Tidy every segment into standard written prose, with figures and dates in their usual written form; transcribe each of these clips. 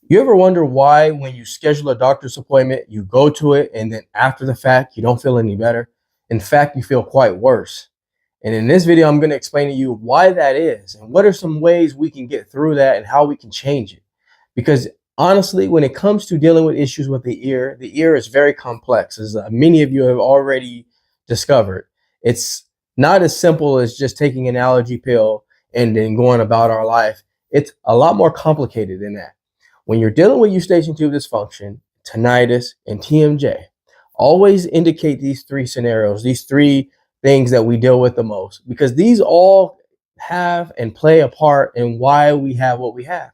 You ever wonder why, when you schedule a doctor's appointment, you go to it and then after the fact, you don't feel any better? In fact, you feel quite worse. And in this video, I'm going to explain to you why that is and what are some ways we can get through that and how we can change it. Because honestly, when it comes to dealing with issues with the ear is very complex, as many of you have already discovered. It's not as simple as just taking an allergy pill and then going about our life. It's a lot more complicated than that. When you're dealing with eustachian tube dysfunction, tinnitus, and TMJ, always indicate these three scenarios, these three things that we deal with the most, because these all have and play a part in why we have what we have.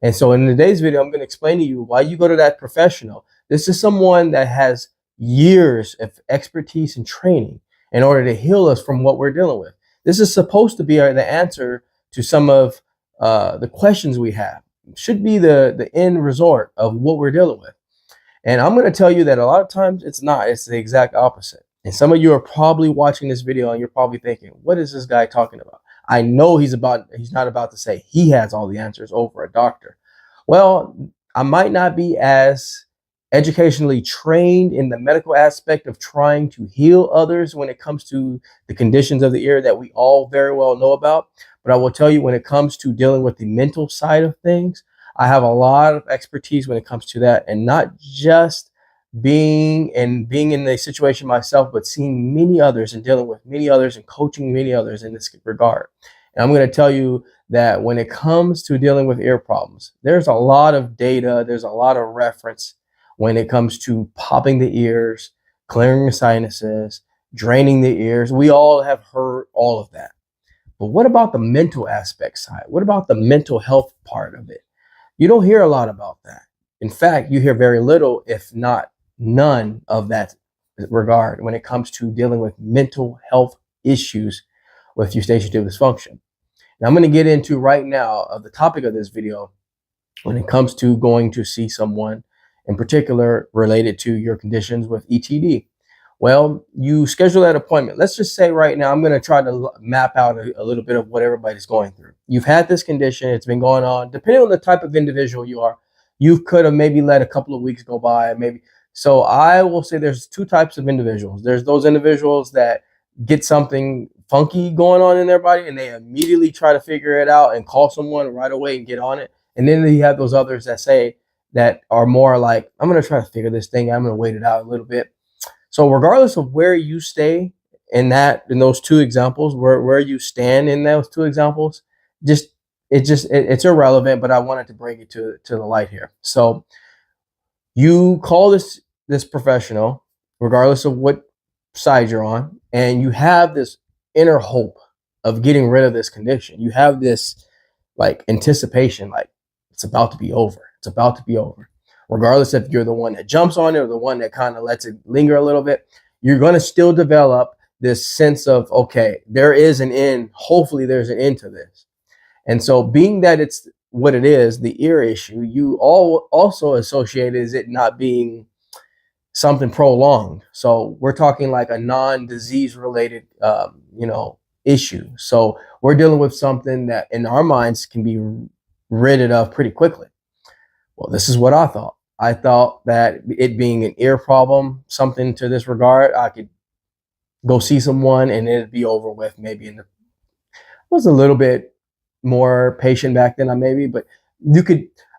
And so in today's video, I'm going to explain to you why you go to that professional. This is someone that has years of expertise and training in order to heal us from what we're dealing with. This is supposed to be the answer to some of the questions we have. Should be the end resort of what we're dealing with. And I'm going to tell you that a lot of times it's not. It's the exact opposite. And some of you are probably watching this video and you're probably thinking, what is this guy talking about? I know he's not about to say he has all the answers over a doctor. Well, I might not be as educationally trained in the medical aspect of trying to heal others when it comes to the conditions of the ear that we all very well know about. But I will tell you, when it comes to dealing with the mental side of things, I have a lot of expertise when it comes to that, and not just being in the situation myself, but seeing many others and dealing with many others and coaching many others in this regard. And I'm going to tell you that when it comes to dealing with ear problems, there's a lot of data, there's a lot of reference when it comes to popping the ears, clearing the sinuses, draining the ears. We all have heard all of that. But what about the mental aspect side? What about the mental health part of it? You don't hear a lot about that. In fact, you hear very little, if not none, of that regard when it comes to dealing with mental health issues with eustachian tube dysfunction. Now, I'm going to get into right now of the topic of this video when it comes to going to see someone in particular related to your conditions with ETD. Well, you schedule that appointment. Let's just say right now, I'm going to try to map out a little bit of what everybody's going through. You've had this condition. It's been going on. Depending on the type of individual you are, you could have maybe let a couple of weeks go by, maybe. So I will say there's two types of individuals. There's those individuals that get something funky going on in their body and they immediately try to figure it out and call someone right away and get on it. And then you have those others that are more like, I'm going to try to figure this thing out. I'm going to wait it out a little bit. So regardless of where you stay in those two examples, where you stand in those two examples, it's irrelevant, but I wanted to bring it to the light here. So you call this professional, regardless of what side you're on, and you have this inner hope of getting rid of this condition. You have this like anticipation, like it's about to be over. It's about to be over. Regardless if you're the one that jumps on it or the one that kind of lets it linger a little bit, you're going to still develop this sense of, okay, there is an end. Hopefully there's an end to this. And so being that it's what it is, the ear issue, you also associate is it not being something prolonged. So we're talking like a non-disease related, issue. So we're dealing with something that in our minds can be rid of pretty quickly. Well, this is what I thought. I thought that it being an ear problem, something to this regard, I could go see someone and it'd be over with. Maybe I was a little bit more patient back then, but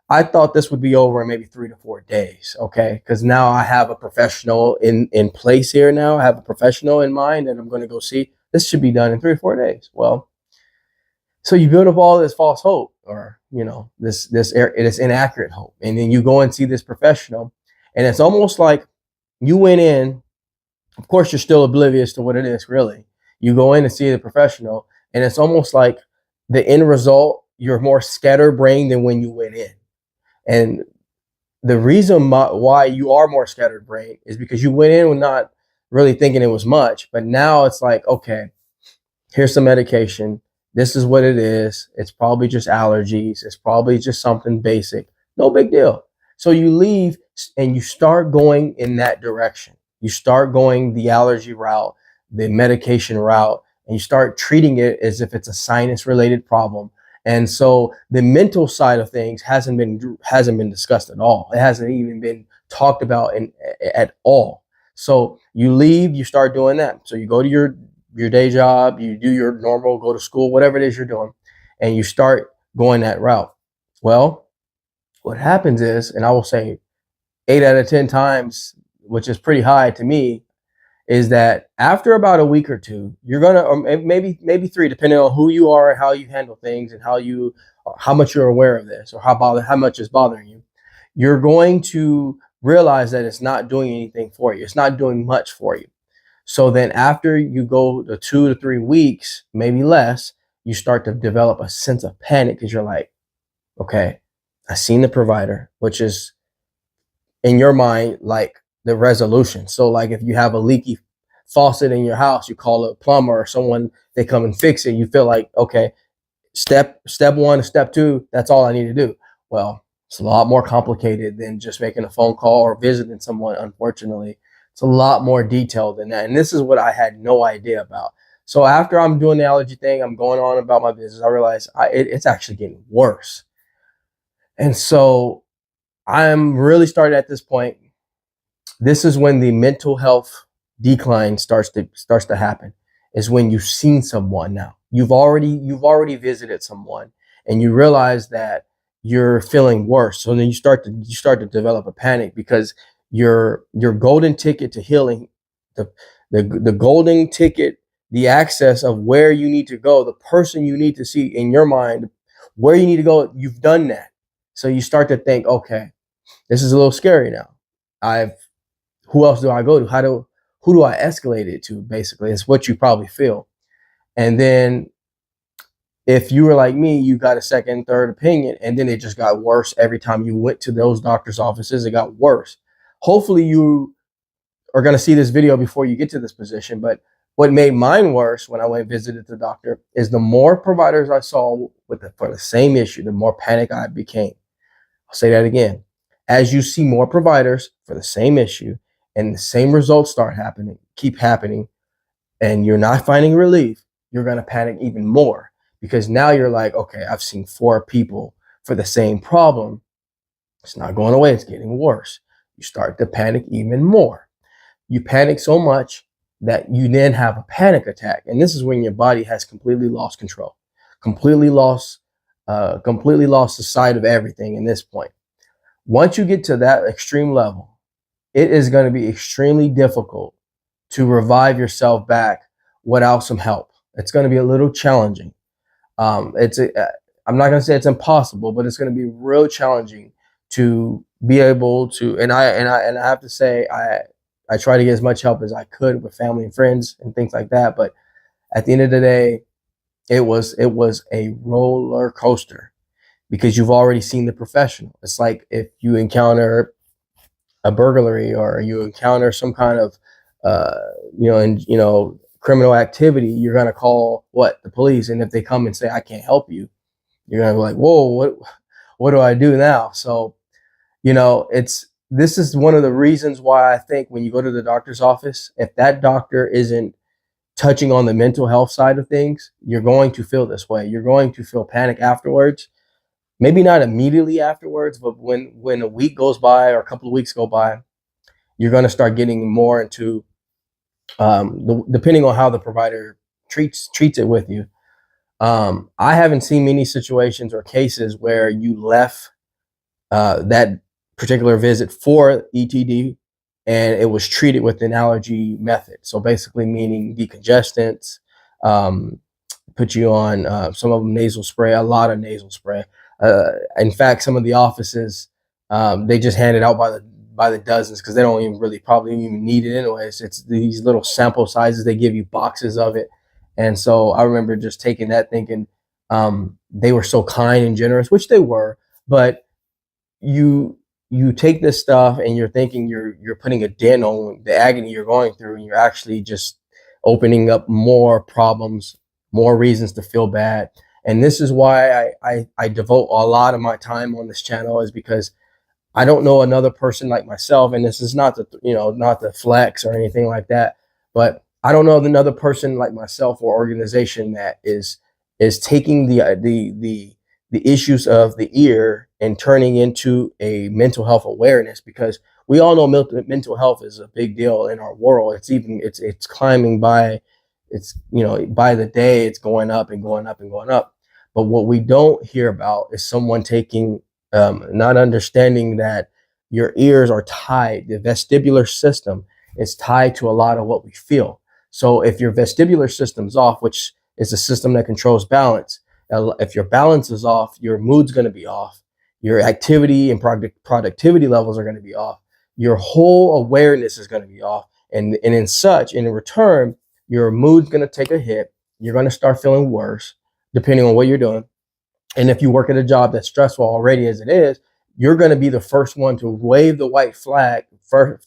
I thought this would be over in maybe 3 to 4 days. Okay. Because now I have a professional in place here now. I have a professional in mind and I'm going to go see. This should be done in 3 or 4 days. Well, so you build up all this false hope, or this inaccurate hope, and then you go and see this professional, and it's almost like you went in. Of course, you're still oblivious to what it is. Really, you go in and see the professional, and it's almost like the end result. You're more scatterbrained than when you went in, and the reason why you are more scatterbrained is because you went in with not really thinking it was much, but now it's like, okay, here's some medication. This is what it is. It's probably just allergies. It's probably just something basic. No big deal. So you leave and you start going in that direction. You start going the allergy route, the medication route, and you start treating it as if it's a sinus related problem. And so the mental side of things hasn't been discussed at all. It hasn't even been talked about at all. So you leave, you start doing that. So you go to your day job, you do your normal, go to school, whatever it is you're doing, and you start going that route. Well, what happens is, and I will say 8 out of 10 times, which is pretty high to me, is that after about a week or two, you're gonna, or maybe 3, depending on who you are and how you handle things and how much you're aware of this, or how much it's bothering you. You're going to realize that it's not doing anything for you. It's not doing much for you. So then after you go to 2 to 3 weeks, maybe less, you start to develop a sense of panic because you're like, okay, I seen the provider, which is in your mind like the resolution. So like if you have a leaky faucet in your house, you call a plumber or someone, they come and fix it. You feel like, okay, step 1, step 2, that's all I need to do. Well, it's a lot more complicated than just making a phone call or visiting someone. Unfortunately, it's a lot more detailed than that. And this is what I had no idea about. So after I'm doing the allergy thing, I'm going on about my business, I realized it's actually getting worse. And so I'm really started at this point. This is when the mental health decline starts to happen, is when you've seen someone. Now you've already visited someone and you realize that you're feeling worse. So then you start to develop a panic, because your golden ticket to healing, the golden ticket, the access of where you need to go, the person you need to see in your mind, where you need to go, you've done that. So you start to think, okay, this is a little scary now. Who else do I go to? Who do I escalate it to? Basically, it's what you probably feel. And then if you were like me, you got a second, third opinion, and then it just got worse every time you went to those doctor's offices. It got worse. Hopefully you are going to see this video before you get to this position. But what made mine worse when I went and visited the doctor is the more providers I saw for the same issue, the more panic I became. I'll say that again. As you see more providers for the same issue and the same results keep happening, and you're not finding relief, you're going to panic even more, because now you're like, okay, I've seen 4 people for the same problem. It's not going away. It's getting worse. You start to panic even more. You panic so much that you then have a panic attack. And this is when your body has completely lost control, completely lost the sight of everything in this point. Once you get to that extreme level, it is going to be extremely difficult to revive yourself back without some help. It's going to be a little challenging. I'm not going to say it's impossible, but it's going to be real challenging to be able to. And I have to say, I try to get as much help as I could with family and friends and things like that. But at the end of the day, it was a roller coaster, because you've already seen the professional. It's like if you encounter a burglary or you encounter some kind of criminal activity, you're gonna call the police. And if they come and say, I can't help you, you're gonna be like, whoa, what do I do now? So, this is one of the reasons why I think when you go to the doctor's office, if that doctor isn't touching on the mental health side of things, you're going to feel this way. You're going to feel panic afterwards. Maybe not immediately afterwards, but when a week goes by or a couple of weeks go by, you're going to start getting more into, depending on how the provider treats it with you. I haven't seen many situations or cases where you left that particular visit for ETD and it was treated with an allergy method. So basically meaning decongestants, put you on some of them nasal spray, a lot of nasal spray. In fact, some of the offices, they just hand it out by the dozens, because they don't even probably even need it anyways. It's these little sample sizes. They give you boxes of it. And so I remember just taking that, thinking they were so kind and generous, which they were. But you take this stuff and you're thinking you're putting a dent on the agony you're going through, and you're actually just opening up more problems, more reasons to feel bad. And this is why I devote a lot of my time on this channel, is because I don't know another person like myself. And this is not the flex or anything like that, but I don't know another person like myself or organization that is is taking the issues of the ear and turning into a mental health awareness, because we all know mental health is a big deal in our world. It's climbing by, it's, you know, by the day, it's going up and going up and going up. But what we don't hear about is someone taking, not understanding that your ears are tied. The vestibular system is tied to a lot of what we feel. So if your vestibular system's off, which is a system that controls balance, if your balance is off, your mood's going to be off. Your activity and productivity levels are going to be off. Your whole awareness is going to be off. And in return, your mood's going to take a hit. You're going to start feeling worse, depending on what you're doing. And if you work at a job that's stressful already as it is, you're going to be the first one to wave the white flag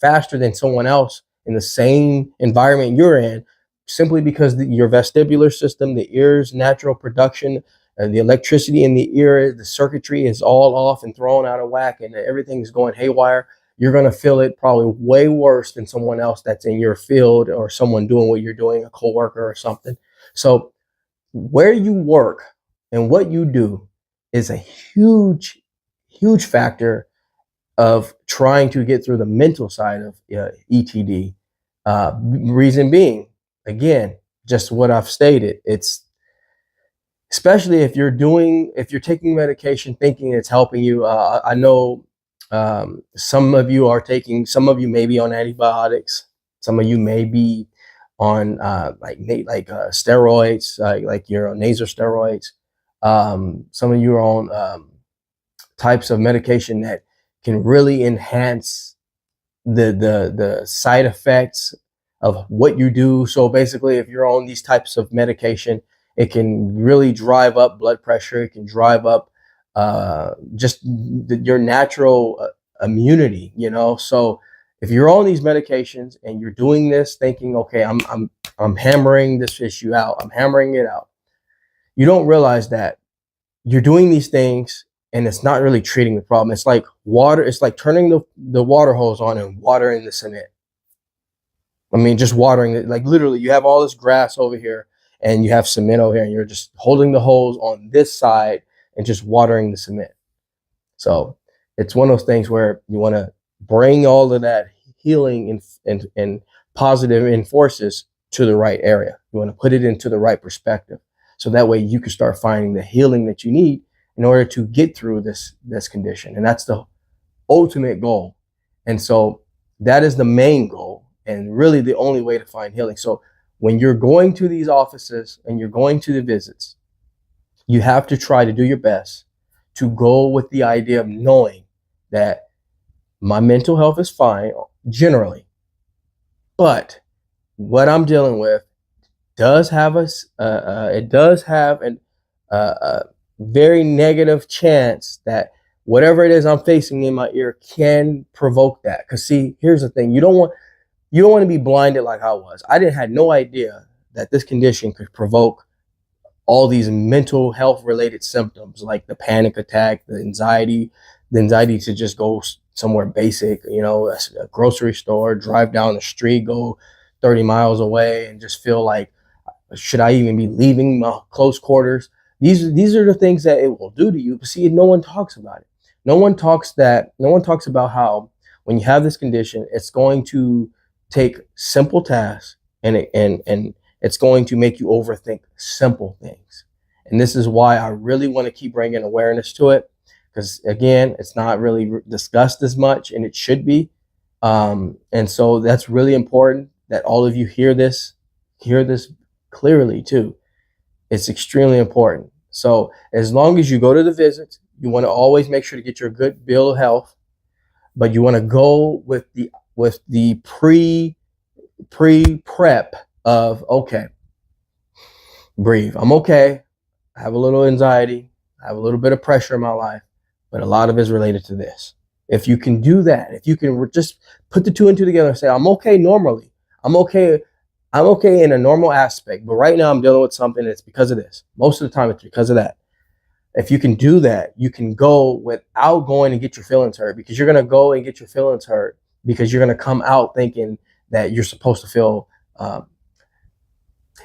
faster than someone else in the same environment you're in, simply because your vestibular system, the ear's natural production, the electricity in the ear, the circuitry is all off and thrown out of whack, and everything is going haywire. You're going to feel it probably way worse than someone else that's in your field, or someone doing what you're doing, a coworker or something. So where you work and what you do is a huge, huge factor of trying to get through the mental side of ETD. Reason being, again, just what I've stated, it's especially if you're taking medication thinking it's helping you. I know some of you may be on antibiotics. Some of you may be on steroids, like your nasal steroids. Some of you are on types of medication that can really enhance the side effects of what you do. So basically, if you're on these types of medication, it can really drive up blood pressure. It can drive up your natural immunity, you know. So if you're on these medications and you're doing this thinking, okay, I'm hammering this issue out, I'm hammering it out, you don't realize that you're doing these things and it's not really treating the problem. It's like water. It's like turning the water hose on and watering the cement. I mean, just watering it. Like literally, you have all this grass over here and you have cement over here, and you're just holding the hose on this side and just watering the cement. So it's one of those things where you want to bring all of that healing and positive forces to the right area. You want to put it into the right perspective. So that way you can start finding the healing that you need in order to get through this condition. And that's the ultimate goal. And so that is the main goal, and really the only way to find healing. So when you're going to these offices and you're going to the visits, you have to try to do your best to go with the idea of knowing that my mental health is fine generally, but what I'm dealing with does have a very negative chance that whatever it is I'm facing in my ear can provoke that. Because see, here's the thing: you don't want to be blinded like I was. I had no idea that this condition could provoke all these mental health related symptoms, like the panic attack, the anxiety to just go somewhere basic, you know, a grocery store, drive down the street, go 30 miles away, and just feel like, should I even be leaving my close quarters? These are the things that it will do to you. But see, no one talks about it. No one talks about how when you have this condition, it's going to take simple tasks and it's going to make you overthink simple things. And this is why I really want to keep bringing awareness to it, because again, it's not really discussed as much, and it should be. And so that's really important that all of you hear this clearly too. It's extremely important. So as long as you go to the visits, you want to always make sure to get your good bill of health, but you want to go with the prep of, okay, breathe. I'm okay. I have a little anxiety. I have a little bit of pressure in my life, but a lot of it is related to this. If you can do that, if you can just put the two and two together and say, I'm okay normally. I'm okay in a normal aspect, but right now I'm dealing with something that's because of this. Most of the time it's because of that. If you can do that, you can go without going and get your feelings hurt, because you're going to go and get your feelings hurt because you're going to come out thinking that you're supposed to feel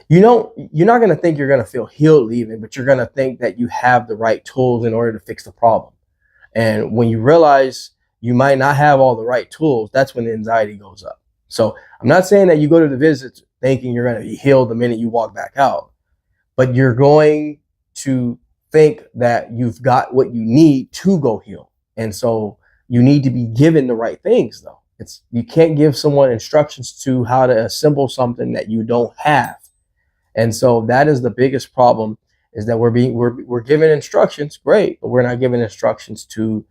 you're not going to think you're going to feel healed leaving, but you're going to think that you have the right tools in order to fix the problem. And when you realize you might not have all the right tools, that's when the anxiety goes up. So I'm not saying that you go to the visits thinking you're going to be healed the minute you walk back out, but you're going to think that you've got what you need to go heal. And so you need to be given the right things, though. You can't give someone instructions to how to assemble something that you don't have. And so that is the biggest problem, is that we're given instructions, great, but we're not given instructions to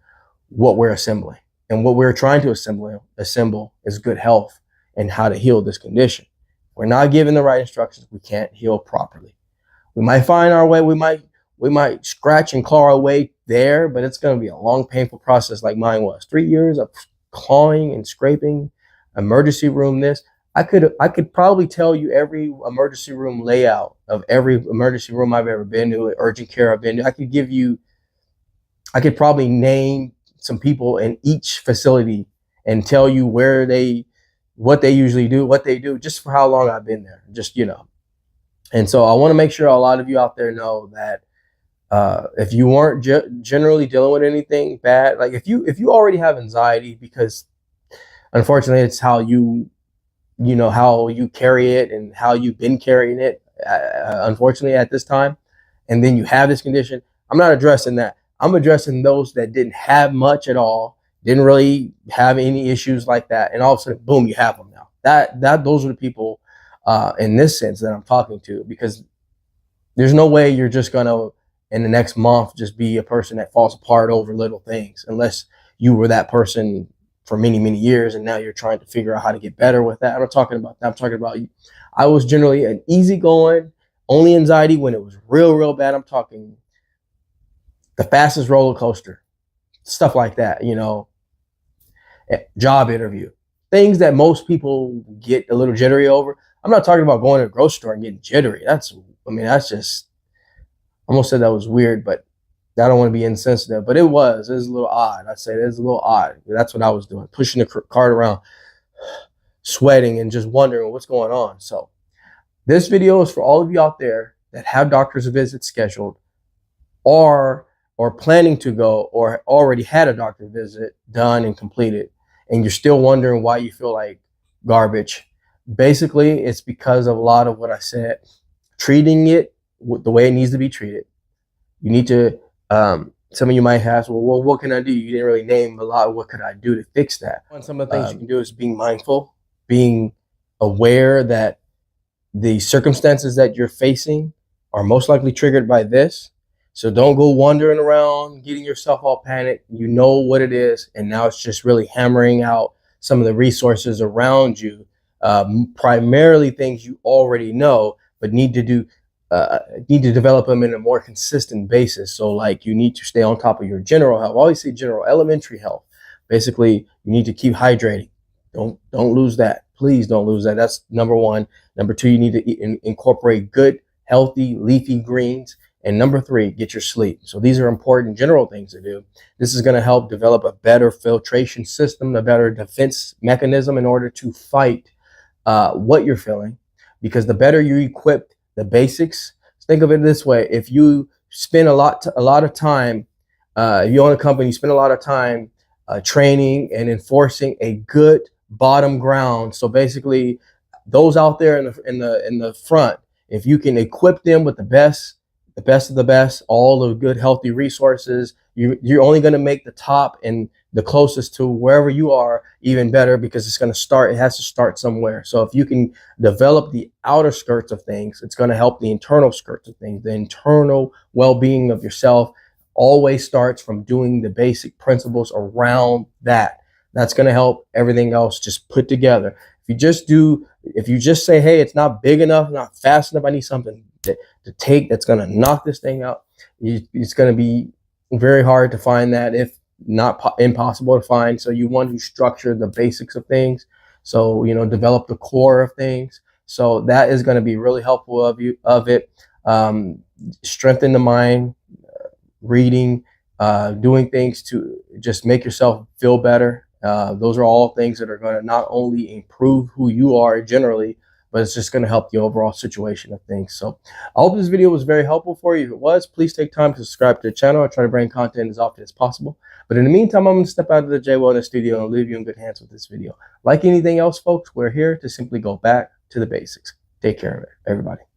what we're assembling. And what we're trying to assemble is good health and how to heal this condition. We're not given the right instructions, we can't heal properly. We might find our way, we might scratch and claw our way there, but it's going to be a long, painful process, like mine was. 3 years of clawing and scraping, emergency room this. I could probably tell you every emergency room layout of every emergency room I've ever been to, urgent care I've been to. I could probably name some people in each facility and tell you what they usually do, what they do, just for how long I've been there, just, And so I want to make sure a lot of you out there know that if you weren't generally dealing with anything bad, like if you already have anxiety, because unfortunately it's how you carry it and how you've been carrying it, unfortunately at this time, and then you have this condition, I'm not addressing that. I'm addressing those that didn't have much at all, didn't really have any issues like that, and all of a sudden, boom, you have them now. Those are the people in this sense that I'm talking to, because there's no way you're just gonna in the next month just be a person that falls apart over little things, unless you were that person for many, many years, and now you're trying to figure out how to get better with that. I'm not talking about that. I'm talking about, I was generally an easygoing, only anxiety when it was real, real bad. I'm talking the fastest roller coaster, stuff like that, job interview, things that most people get a little jittery over. I'm not talking about going to a grocery store and getting jittery. That's just, I almost said that was weird, but I don't want to be insensitive, but it was a little odd. I'd say it was a little odd. That's what I was doing, pushing the cart around, sweating, and just wondering what's going on. So this video is for all of you out there that have doctor's visits scheduled, or planning to go, or already had a doctor visit done and completed, and you're still wondering why you feel like garbage. Basically, it's because of a lot of what I said. Treating it the way it needs to be treated. You need to, some of you might ask, well, what can I do? You didn't really name a lot of what could I do to fix that. And some of the things you can do is being mindful, being aware that the circumstances that you're facing are most likely triggered by this. So don't go wandering around, getting yourself all panicked. You know what it is, and now it's just really hammering out some of the resources around you, primarily things you already know, but need to develop them in a more consistent basis. So like, you need to stay on top of your general health. I always say general, elementary health. Basically, you need to keep hydrating. Don't lose that. Please don't lose that. That's number one. Number two, you need to incorporate good, healthy, leafy greens. And number three, get your sleep. So these are important general things to do. This is going to help develop a better filtration system, a better defense mechanism in order to fight what you're feeling. Because the better you equip the basics, think of it this way: if you spend a lot of time, if you own a company, you spend a lot of time training and enforcing a good bottom ground. So basically, those out there in the front, if you can equip them with the best of the best, all the good healthy resources, you're only going to make the top and the closest to wherever you are even better, because it has to start somewhere. So if you can develop the outer skirts of things, it's going to help the internal skirts of things. The internal well-being of yourself always starts from doing the basic principles around that. That's going to help everything else just put together. If you just say, hey, it's not big enough, not fast enough, I need something to take that's going to knock this thing out, it's going to be very hard to find that, if not impossible to find. So you want to structure the basics of things. So, develop the core of things. So that is going to be really helpful of it. Strengthen the mind, reading, doing things to just make yourself feel better. Those are all things that are going to not only improve who you are generally, but it's just going to help the overall situation of things. So I hope this video was very helpful for you. If it was, please take time to subscribe to the channel. I try to bring content as often as possible. But in the meantime, I'm going to step out of the Jaye Wellness Studio and leave you in good hands with this video. Like anything else, folks, we're here to simply go back to the basics. Take care of it, everybody.